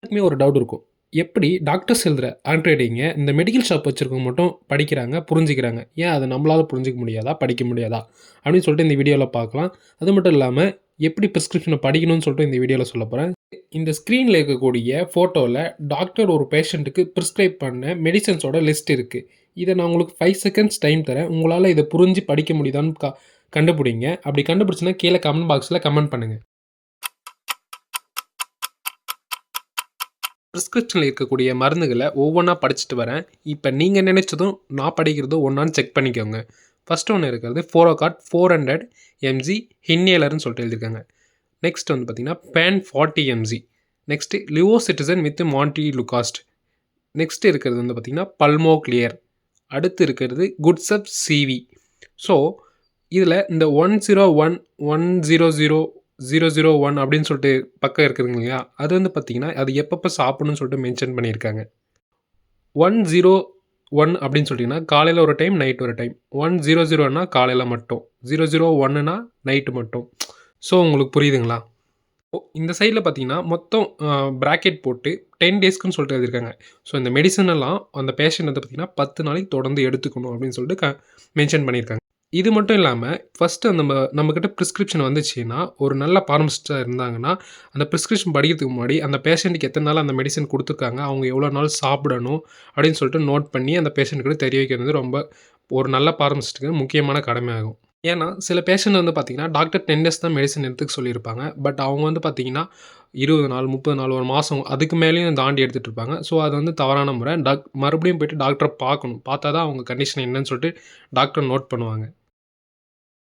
எனக்குமே ஒரு டவுட் இருக்கும். எப்படி டாக்டர்ஸ் எழுதுற ஹேண்ட் ரைட்டிங்க இந்த மெடிக்கல் ஷாப் வச்சிருக்கவங்க மட்டும் படிக்கிறாங்க, புரிஞ்சுக்கிறாங்க. ஏன் அத நம்மளால புரிஞ்சுக்க முடியாதா? படிக்க முடியாதா? அப்படின்னு சொல்லிட்டு இந்த வீடியோல பார்க்கலாம். அது மட்டும் இல்லாம எப்படி பிரிஸ்கிரிப்ஷன படிக்கணும்னு சொல்லிட்டு இந்த வீடியோல சொல்லப் போறேன். இந்த ஸ்க்ரீன்ல இருக்கக்கூடிய ஃபோட்டோல டாக்டர் ஒரு பேஷண்ட்டுக்கு பிரிஸ்கிரைப் பண்ண மெடிசின்ஸோட லிஸ்ட் இருக்கு. இத நான் உங்களுக்கு 5 செகண்ட்ஸ் டைம் தரேன். உங்களால இத புரிஞ்சு படிக்க முடியுதான்னு கண்டுபிடிங்க. அப்படி கண்டுபிடிச்சுனா கீழ கமெண்ட் பாக்ஸ்ல கமெண்ட் பண்ணுங்க. பிரிஸ்கிரிப்ஷனில் இருக்கக்கூடிய மருந்துகளை ஒவ்வொன்றா படிச்சுட்டு வரேன். இப்போ நீங்கள் நினைச்சதும் நான் படிக்கிறதும் ஒன்றான்னு செக் பண்ணிக்கோங்க. ஃபர்ஸ்ட் ஒன்று இருக்கிறது ஃபோரோகாட் 400 mg இன்ஹேலர்னு சொல்லிட்டு எழுதியிருக்காங்க. நெக்ஸ்ட் வந்து பார்த்தீங்கன்னா pan 40 mg. Next levocetirizine with montelukast. Next இருக்கிறது வந்து பார்த்தீங்கன்னா பல்மோ கிளியர். அடுத்து இருக்கிறது குட்சப் சிவி. ஸோ இதில் இந்த 101 100 001 அப்படின்னு சொல்லிட்டு பக்கம் இருக்குதுங்க இல்லையா, அது வந்து பார்த்தீங்கன்னா அது எப்பப்போ சாப்பிடணும்னு சொல்லிட்டு மென்ஷன் பண்ணியிருக்காங்க. 101 அப்படின்னு சொல்லிட்டிங்கன்னா காலையில் ஒரு டைம், நைட் ஒரு டைம். 100னா காலையில் மட்டும், 001னா நைட்டு மட்டும். ஸோ உங்களுக்கு புரியுதுங்களா? இந்த சைடில் பார்த்தீங்கன்னா மொத்தம் ப்ராக்கெட் போட்டு 10 டேஸ்க்குன்னு சொல்லிட்டு எழுதியிருக்காங்க. ஸோ இந்த மெடிசன் எல்லாம் அந்த பேஷண்ட் வந்து பார்த்தீங்கன்னா 10 நாளைக்கு தொடர்ந்து எடுத்துக்கணும் அப்படின்னு சொல்லிட்டு மென்ஷன் பண்ணியிருக்காங்க. இது மட்டும் இல்லாமல் ஃபஸ்ட்டு நம்மக்கிட்ட ப்ரிஸ்கிரிப்ஷன் வந்துச்சுன்னா ஒரு நல்ல ஃபார்மசிஸ்ட்டாக இருந்தாங்கன்னா அந்த ப்ரிஸ்கிரிப்ஷன் படிக்கிறதுக்கு முன்னாடி அந்த பேஷண்ட்டுக்கு எத்தனை நாள் அந்த மெடிசன் கொடுத்துருக்காங்க, அவங்க எவ்வளோ நாள் சாப்பிடணும் அப்படின்னு சொல்லிட்டு நோட் பண்ணி அந்த பேஷண்ட்டுக்கு தெரிய வைக்கிறது ரொம்ப ஒரு நல்ல ஃபார்மசிஸ்ட்டுக்கு முக்கியமான கடமையாகும். ஏன்னா சில பேஷண்ட் வந்து பார்த்தீங்கன்னா டாக்டர் 10 டேஸ் தான் மெடிசன் எடுத்துக்க சொல்லியிருப்பாங்க. பட் அவங்க வந்து பார்த்தீங்கன்னா 20 நாள், 30 நாள், ஒரு மாதம் அதுக்கு மேலேயும் தாண்டி எடுத்துகிட்டு இருப்பாங்க. ஸோ அது வந்து தவறான முறை. மறுபடியும் போய்ட்டு டாக்டரை பார்க்கணும். பார்த்தா தான் அவங்க கண்டிஷன் என்னன்னு சொல்லிட்டு டாக்டர் நோட் பண்ணுவாங்க.